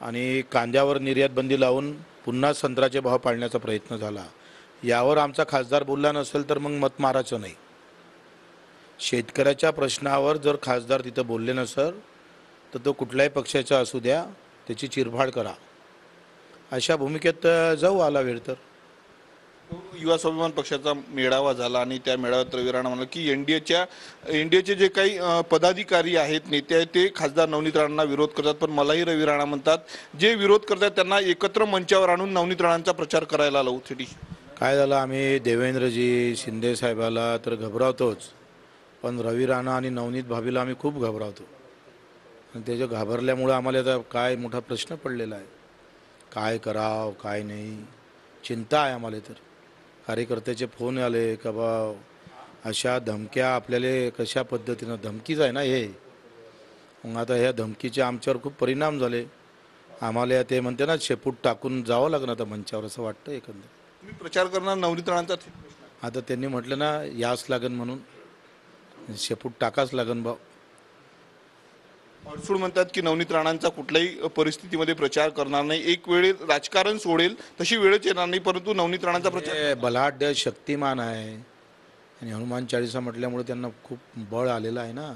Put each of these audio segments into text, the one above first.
आणि कांद्यावर निर्यात बंदी लावून पुन्हा संत्र्याचे भाव पाडण्याचा प्रयत्न झाला। यावर आमचा खासदार बोलला नसेल तर मग मत मारायचं नाही। शेतकऱ्याच्या प्रश्नावर जर खासदार तिथं बोलले नसेल तर तो कुठल्याही पक्षाचा असू द्या, त्याची चिरफाड करा, अशा भूमिकेत जाऊ आला वेळ तर। युवा स्वाभिमान पक्षाचा मेळावा झाला आणि त्या मेळाव्यात रवी राणा म्हणाले की एनडीएचे जे काही पदाधिकारी आहेत, नेते आहेत, ते खासदार नवनीत राणांना विरोध करतात। पण मलाही रवी राणा म्हणतात जे विरोध करतात त्यांना एकत्र मंचावर आणून नवनीत राणांचा प्रचार करायला लावू। काय झालं, आम्ही देवेंद्रजी शिंदे साहेबाला तर घबरावतोच, पण रवी राणा आणि नवनीत भाभीला आम्ही खूप घबरावतो। आणि त्याच्या घाबरल्यामुळे आम्हाला आता काय मोठा प्रश्न पडलेला आहे, काय करावं काय नाही, चिंता आहे आम्हाला। तर कार्यकर्त्याचे फोन आले का बा अशा धमक्या आपल्याला कशा पद्धतीनं, धमकीच आहे ना हे। मग आता ह्या धमकीचे आमच्यावर खूप परिणाम झाले। आम्हाला ते म्हणते ना शेपूट टाकून जावं लागणार आता मंचावर, असं वाटतं एकंदर। तुम्ही प्रचार करणार नवनीत राणांचा? आता त्यांनी म्हटलं ना याच लागन म्हणून, शेपूट टाकाच लागन भाऊ। अडसूळ म्हणतात की नवनीत राणांचा कुठल्याही परिस्थितीमध्ये प्रचार करणार नाही, एक वेळ राजकारण सोडेल तशी वेळच येणार नाही, परंतु नवनीत राणांचा प्रचार। बलाढ्य शक्तिमान आहे आणि हनुमान चाळीसा म्हटल्यामुळे त्यांना खूप बळ आलेलं आहे ना,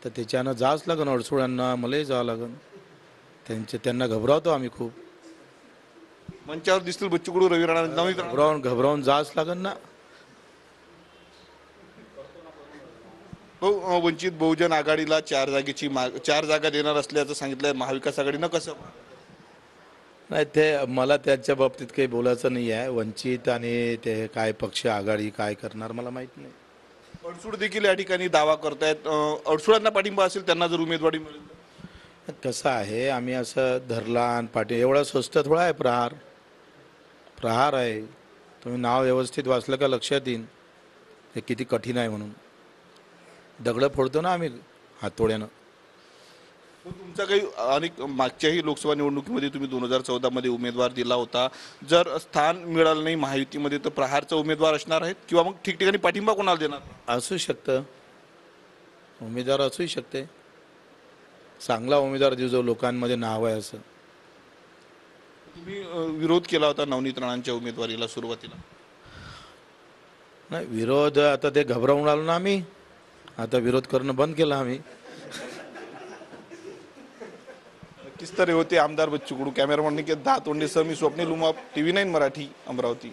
तर त्याच्यानं जाच लागन अडसूळांना, मलाही जावं लागन। त्यांना घबरावतो आम्ही खूप। मंचावर दिसतील बच्चू कडू, रवी राणा, नवनीत राणा। घबरावून जाच लागन ना। तो वंचित बहुजन आघाडीला 4 जागा देणार असल्याचं सांगितलंय महाविकास आघाडीनं, कसं? नाही, ते मला त्यांच्या बाबतीत काही बोलायचं नाही आहे। वंचित आणि ते काय पक्ष आघाडी काय करणार मला माहीत नाही। अडसूळ देखील या ठिकाणी दावा करतायत, अडसूळांना पाठिंबा असेल त्यांना जर उमेदवारी मिळेल तर। कसं आहे, आम्ही असं धरला आणि पाठी एवढा स्वस्त थोडा आहे प्रहार। प्रहार आहे, तुम्ही नाव व्यवस्थित वाचलं का लक्षात येईल हे किती कठीण आहे म्हणून। दगडं फोडतो ना आम्ही हातोड्यानं। तुमचा काही अनेक मागच्याही लोकसभा निवडणुकीमध्ये तुम्ही 2014 मध्ये उमेदवार दिला होता, जर स्थान मिळालं नाही महायुतीमध्ये तर प्रहारचा उमेदवार असणार आहेत किंवा मग ठिकठिकाणी पाठिंबा कोणाला देणार? असू शकतं, उमेदवार असू शकते, चांगला उमेदवार जो लोकांमध्ये नाव आहे असं। तुम्ही विरोध केला होता नवनीत राणांच्या उमेदवारीला सुरुवातीला? नाही, विरोध आता ते घबरावून आलो ना आम्ही, आता विरोध करणं बंद केलं आम्ही। नक्कीच तर हे होते आमदार बच्चू कडू। कॅमेरामॅन निकेत दहातोंडेसह मी स्वप्नील उमाप, TV9 मराठी, अमरावती।